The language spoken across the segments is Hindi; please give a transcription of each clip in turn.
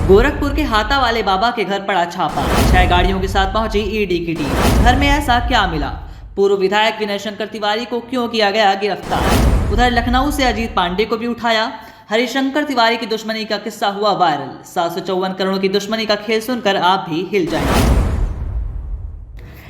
गोरखपुर के हाता वाले बाबा के घर पड़ा छापा, 6 गाड़ियों के साथ पहुंची ईडी की टीम। घर में ऐसा क्या मिला? पूर्व विधायक विनय शंकर तिवारी को क्यों किया गया गिरफ्तार? उधर लखनऊ से अजीत पांडे को भी उठाया। हरिशंकर तिवारी की दुश्मनी का किस्सा हुआ वायरल। 754 करोड़ की दुश्मनी का खेल सुनकर आप भी हिल जाएंगे।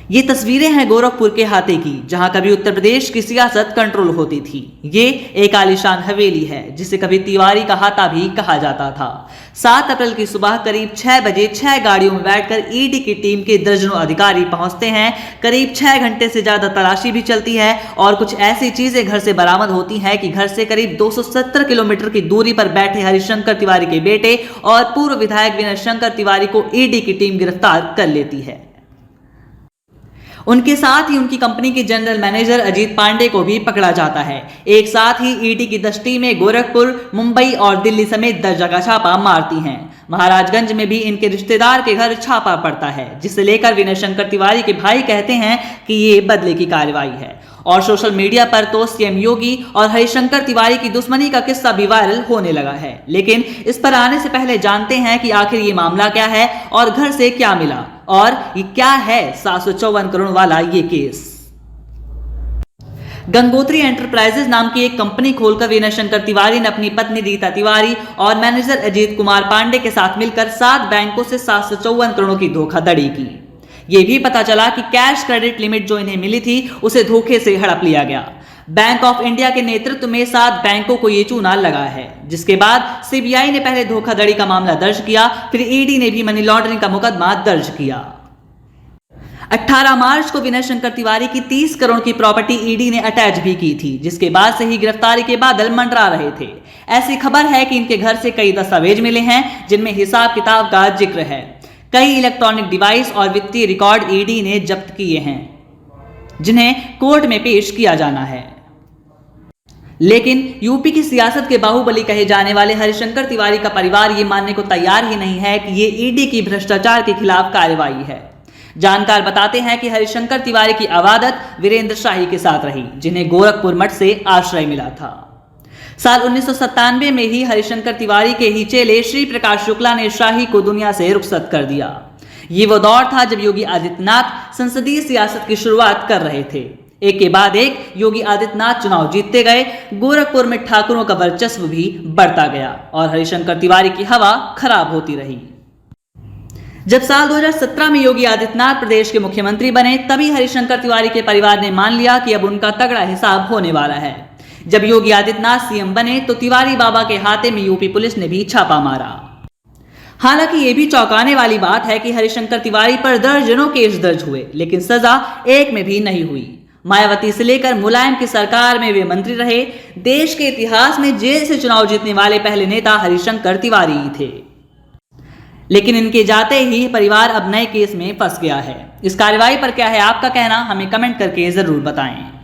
ये तस्वीरें हैं गोरखपुर के हाते की, जहां कभी उत्तर प्रदेश की सियासत कंट्रोल होती थी। ये एक आलीशान हवेली है जिसे कभी तिवारी का हाता भी कहा जाता था। 7 अप्रैल की सुबह करीब 6 बजे 6 गाड़ियों में बैठकर ईडी की टीम के दर्जनों अधिकारी पहुंचते हैं। करीब 6 घंटे से ज्यादा तलाशी भी चलती है और कुछ ऐसी चीजें घर से बरामद होती हैं कि घर से करीब 270 किलोमीटर की दूरी पर बैठे हरिशंकर तिवारी के बेटे और पूर्व विधायक विनय शंकर तिवारी को ईडी की टीम गिरफ्तार कर लेती है। उनके साथ ही उनकी कंपनी के जनरल मैनेजर अजीत पांडे को भी पकड़ा जाता है। एक साथ ही ईडी की 10 टीमें गोरखपुर, मुंबई और दिल्ली समेत 10 जगह छापा मारती हैं। महाराजगंज में भी इनके रिश्तेदार के घर छापा पड़ता है, जिसे लेकर विनय शंकर तिवारी के भाई कहते हैं कि ये बदले की कार्रवाई है। और सोशल मीडिया पर तो सीएम योगी और हरिशंकर तिवारी की दुश्मनी का किस्सा भी वायरल होने लगा है। लेकिन इस पर आने से पहले जानते हैं कि आखिर ये मामला क्या है और घर से क्या मिला और ये क्या है 754 करोड़ वाला ये केस। गंगोत्री एंटरप्राइजेज नाम की एक कंपनी खोलकर विनय शंकर तिवारी ने अपनी पत्नी रीता तिवारी और मैनेजर अजीत कुमार पांडे के साथ मिलकर 7 बैंकों से 754 करोड़ की धोखाधड़ी की। यह भी पता चला कि कैश क्रेडिट लिमिट जो इन्हें मिली थी उसे धोखे से हड़प लिया गया। बैंक ऑफ इंडिया के नेतृत्व में 7 बैंकों को यह चूना लगा है, जिसके बाद सीबीआई ने पहले धोखाधड़ी का मामला दर्ज किया, फिर ईडी ने भी मनी लॉन्ड्रिंग का मुकदमा दर्ज किया। 18 मार्च को विनय शंकर तिवारी की 30 करोड़ की प्रॉपर्टी ईडी ने अटैच भी की थी, जिसके बाद से ही गिरफ्तारी के बादल मंडरा रहे थे। ऐसी खबर है कि इनके घर से कई दस्तावेज मिले हैं जिनमें हिसाब किताब का जिक्र है। कई इलेक्ट्रॉनिक डिवाइस और वित्तीय रिकॉर्ड ईडी ने जब्त किए हैं, जिन्हें कोर्ट में पेश किया जाना है। लेकिन यूपी की सियासत के बाहुबली कहे जाने वाले हरिशंकर तिवारी का परिवार ये मानने को तैयार ही नहीं है कि ये ईडी की भ्रष्टाचार के खिलाफ कार्रवाई है। जानकार बताते हैं कि हरिशंकर तिवारी की अवादत वीरेंद्र शाही के साथ रही, जिन्हें गोरखपुर मठ से आश्रय मिला था। साल 1997 में ही हरिशंकर तिवारी के ही चेले श्री प्रकाश शुक्ला ने शाही को दुनिया से रुखसत कर दिया। ये वो दौर था जब योगी आदित्यनाथ संसदीय सियासत की शुरुआत कर रहे थे। एक के बाद एक योगी आदित्यनाथ चुनाव जीतते गए। गोरखपुर में ठाकुरों का वर्चस्व भी बढ़ता गया और हरिशंकर तिवारी की हवा खराब होती रही। जब साल 2017 में योगी आदित्यनाथ प्रदेश के मुख्यमंत्री बने, तभी हरिशंकर तिवारी के परिवार ने मान लिया कि अब उनका तगड़ा हिसाब होने वाला है। जब योगी आदित्यनाथ सीएम बने तो तिवारी बाबा के हाथे में यूपी पुलिस ने भी छापा मारा। हालांकि यह भी चौंकाने वाली बात है कि हरिशंकर तिवारी पर दर्जनों केस दर्ज हुए, लेकिन सजा एक में भी नहीं हुई। मायावती से लेकर मुलायम की सरकार में वे मंत्री रहे। देश के इतिहास में जेल से चुनाव जीतने वाले पहले नेता हरिशंकर तिवारी ही थे। लेकिन इनके जाते ही परिवार अब नए केस में फंस गया है। इस कार्रवाई पर क्या है आपका कहना, हमें कमेंट करके जरूर बताएं।